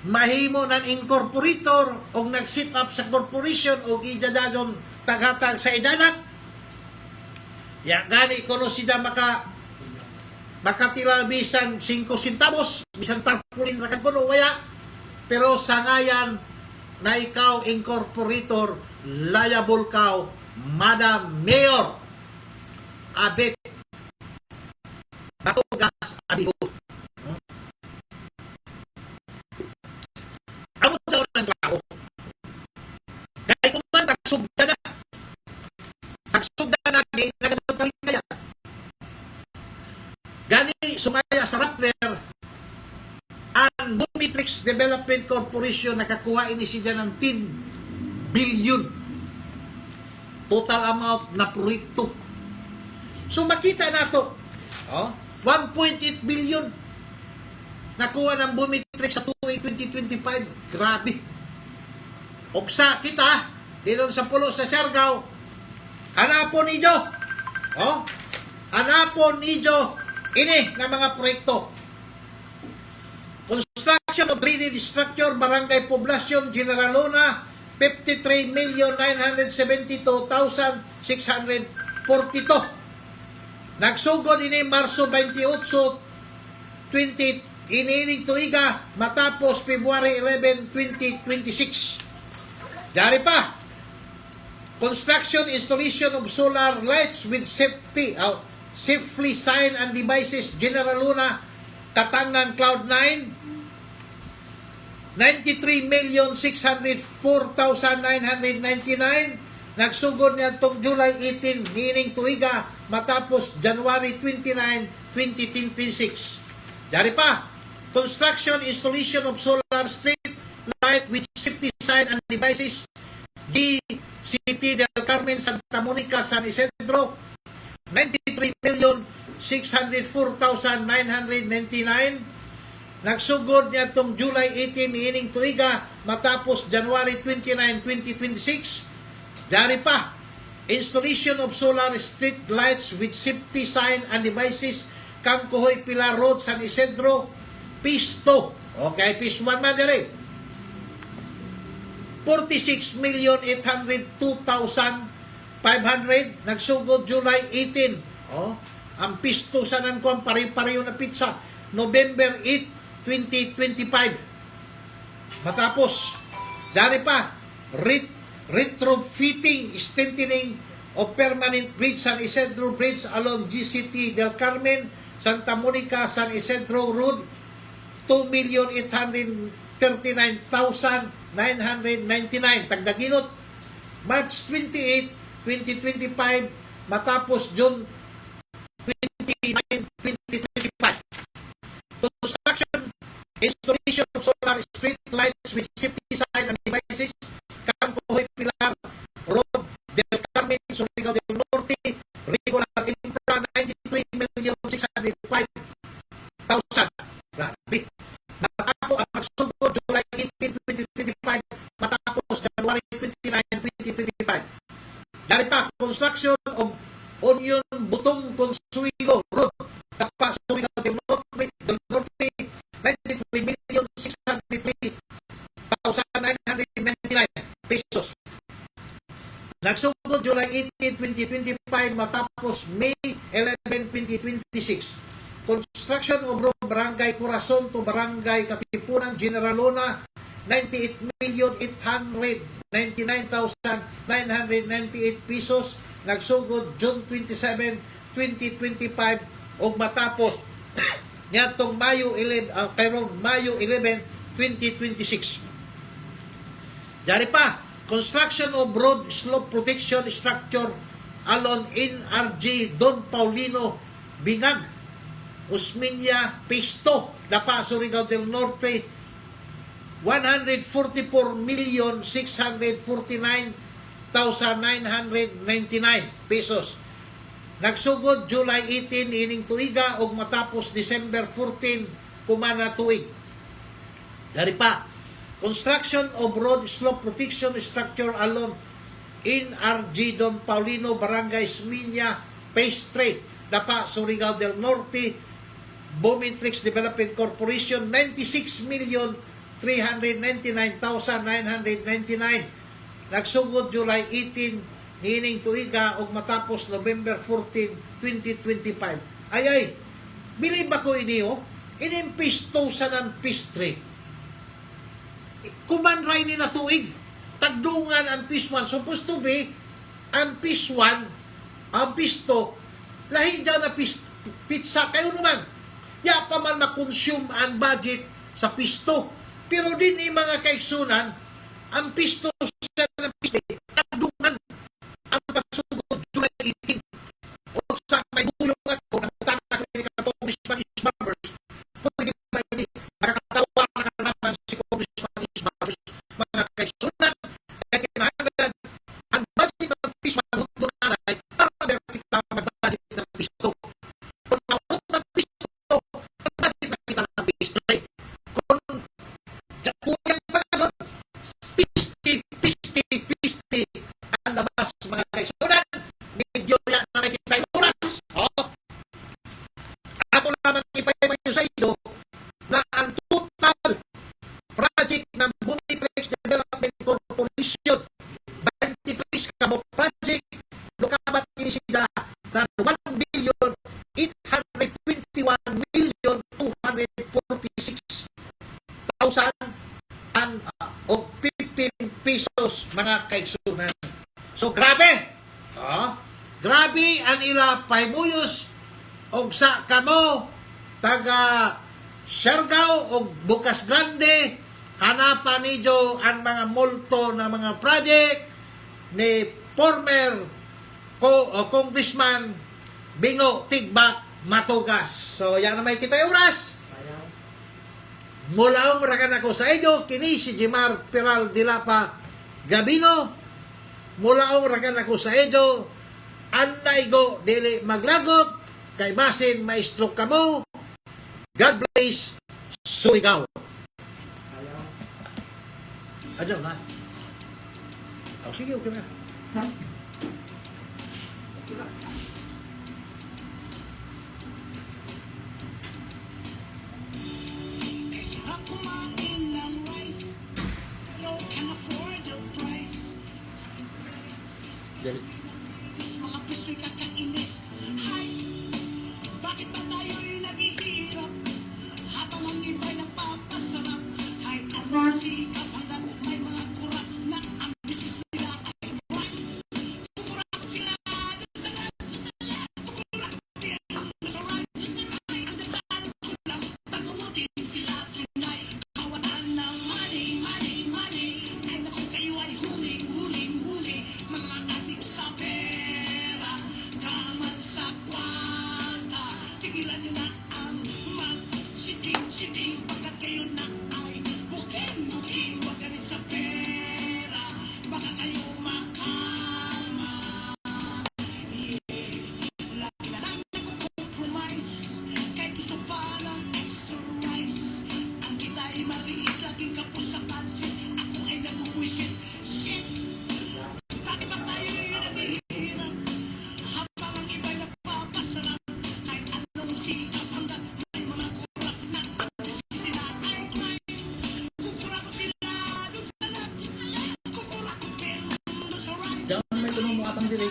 mahimo ng incorporator o nag-sit up sa corporation o ijadayon taghatag sa idanak. Ya gani kuno siya makatira bisan 5 centavos, bisan tarpulin ra kuno waya. Pero sa ngayan na ikaw incorporator, liable ka, Madam Mayor Abit Matugas Abiho. Amo sa ng tao. Kaya kung man nagsugda na nagkaya. Gani sumaya sa Rappler ang Bumitrix Development Corporation nakakuha ini siya ng 10 billion total amount na proyekto. So makita na to 1.8 billion nakuha ng Bumitrix sa tuwing 2025. Grabe. Oksa kita dito sa pulo sa Siargao, hanapon ninyo ini na mga proyekto. Construction of drainage structure, Barangay Poblacion, General Luna, 53,972,642. Nagsugod ini Marso 28, 20 inining tuiga matapos February 11, 2026. Dari pa, construction installation of solar lights with safely sign and devices, General Luna, Tatangan Cloud 9, 93,604,999. Nagsugod niya itong July 18, nining tuiga, matapos January 29, 2026. Dari pa, construction installation of solar street light with safety sign and devices, DCT del Carmen, Santa Monica, San Isidro, 93,604,999. Nagsugod niya itong July 18, nining tuiga, matapos January 29, 2026. Dari pa, installation of solar street lights with safety sign and devices, Kamkuhoy Pilar Road, San Isidro, Phase 2. Okay, Phase 1 man dali. 46,802,500. Nagsugod July 18. Ang Phase 2 sa nangkuang pare-pareho na pizza, November 8, 2025. Matapos, dari pa, retrofitting, strengthening of permanent bridge, San Isidro Bridge along GCT del Carmen, Santa Monica, San Isidro Road, 2,839,999. Tagdaginot, March 28, 2025, matapos June 29, 2025. installation of solar street lights with safety sign and devices, Campo Hoy Pilar, Road del Carmen, Surigao del Norte, regular infra 93,605,000. Grabe. Matapos ang pagsugod July 18, 2025, matapos January 29, 2025. Dari pa, construction of Onion Butong Consuelo Road, Tapa, Surigao del Norte, 93,603,999 pesos. Nagsugod July 18, 2025 matapos May 11, 2026. Construction of road Barangay Corazon to Barangay Katipunan, General Luna, 98,899,998 pesos. Nagsugod June 27, 2025 o matapos niyatong Mayo 11, Mayo 11, 2026. Dari pa, construction of road slope protection structure along NRG Don Paulino Binag, Osmeña, Pisto, Dapa, Surigao del Norte, 144,649,999 pesos. Nagsugod July 18 ining tuiga o matapos December 14 kumana tuig. Dari pa, construction of road slope protection structure along NRG Don Paulino, Barangay Osmeña, Phase 3, Dapa, Surigao del Norte, Bomitrix Development Corporation, 96,399,999. Nagsugod July 18 nining tuiga og matapos November 14, 2025. Ay, bilib ako iniyo, inimpisto sa ng pistre. Kumanray ni na tuig, tagdungan ang PIS 1. Supposed to be, ang PIS 1, ang pisto, lahi dyan na pizza. Kayo naman, ya pa man makonsume ang budget sa pisto. Pero din yung mga kaigsunan, ang pisto sa ng piste, tagdungan ang pagsugod July 18. O sa may bulong ako, nagtanak ko ni Congressman Isbarbers, pwede ba ini, nakakatawa na naman si Congressman Isbarbers, mga kaigsunan, kaya kinahanglan, ang budget ng PIS 1 hundo na ay para meron kita mag-budget ng pisto. Kung maunod ng pisto, ang budget na kita ng pisto. Kung kuyan pa ka doon, piste, ang labas mga kaigsunan, medyo yan na nakikita yung oras. Ako naman ipayimayo sa iyo na ang total project ng Bomitrix Development Corporation, 23 kamo project, lukabat ni sila na 1,821,246,000 o 15 pesos mga kaigsunan. So grabe! Grabe ang ila paimuyos og sa kamo taga Siargao o Bukas Grande, hanapan niyo ang mga multo na mga project ni former Congressman Bingo Tigbak Matugas. So yan na may kita yung oras. Mula rakan ako sa inyo, kini si Jimar Peral Dilapa Gabino. Mula rakan ako sa inyo, anday go dili maglagot, kay basin maestro kamo. God bless Surigao. Adyo na. Sige, okay na. Okay na. Sarap kumain ng rice, no can afford the price. Mga piso'y kakainis. Hay, bakit ba tayo'y naghihirap habang ang iba'y nagpapasarap? Hay, ano sikap hanggat may mga kurap na ang business nila ay kurap. Kurap sila doon sa lahat, kurap din sa right, ang dasal ko lang, tangungutin sila sinay. Kawatan ng money, ay naku kayo ay huli, mga adik sa pera, kaman sa kwanta, tigilan nyo na ang mag-siting. mo atang dili.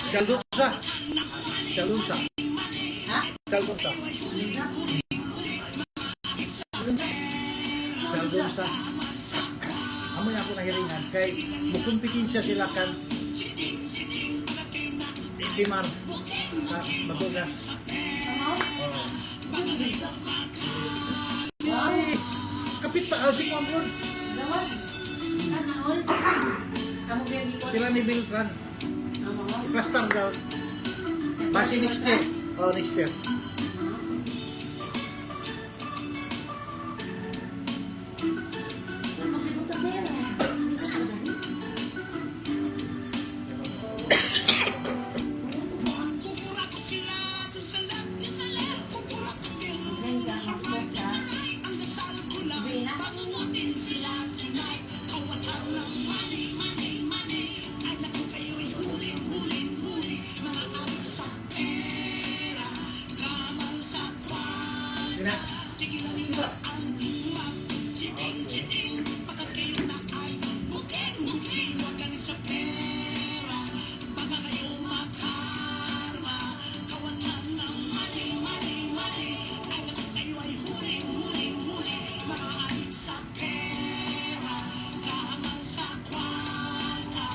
Kaldusa. Kaldusa. Ha? Kaldusa. Kaldusa. Amoy ako nahiringan kay mukumpitin siya sila kan Timar sa Madugas. Ano? Ay, kapit pa si Kwamon. Gawad. Sana all. Amo gani ko. Sila ni Beltran. Amo mo. Plaster daw. Basi next year. Oh, next year. Maglibuta sir. Hindi ko pala. Kukurakot sila dun sa lab, dun sa lab. Kukurakot din. Diyan ka mag-post ka. Ang dasal ko lang, Sabihin na. pangungutin sila tonight. Kawatar ng money, money, money. Anak ko kayo'y huling, huling, huli. Mga anak sa pera, kamal sa kwan. Ina. Tigilan nila ang mag-chiting, chiting. Pagkat kayo na ay buking, buking. Huwag ka rin sa pera, baka kayo makarma. Kawatar ng money, money, money. Anak ko kayo ay huling, huling, huli. Mga anak sa pera, kamal sa kwarta.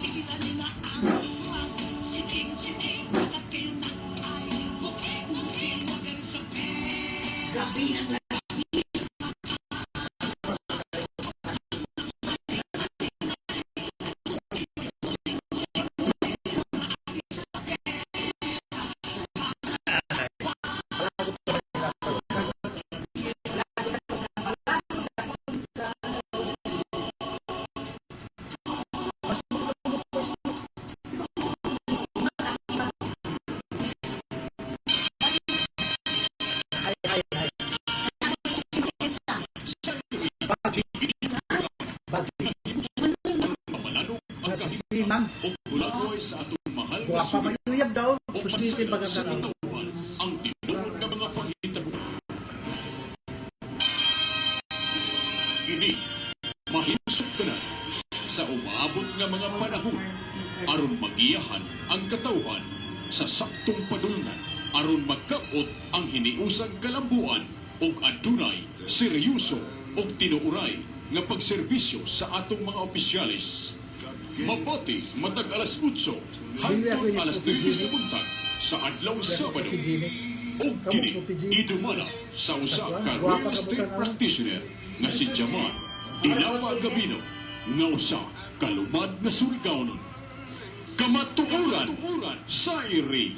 Tigilan nila ang mag-chiting, chiting. Pagkat kayo na ay buking, buking. Huwag ka rin sa pera. Gabi ang Mamanalo ang kahit Si Ma'am. o kulakoy sa atong mahal na Guwapa sulit mayuyab daw. o Puslitin pasaylo sa baganda daw. katawan ang tinuod nga mga panghitabo. Ini mahinsok ka na sa umaabot nga mga panahon aron magiyahan ang katawhan sa saktong padulungan aron magkaot ang hiniusang kalambuan ug adunay seryoso ug tinuuray nga pagserbisyo sa atong mga opisyalis. Mabati matag alas 8 hangtod alas 10 sa buntag sa adlaw Sabado. O kini idumana sa usa ka real estate practitioner nga si Jamal Dilapa Gabino nga usa kalumad nga surigawnon. Kamatuoran sa iri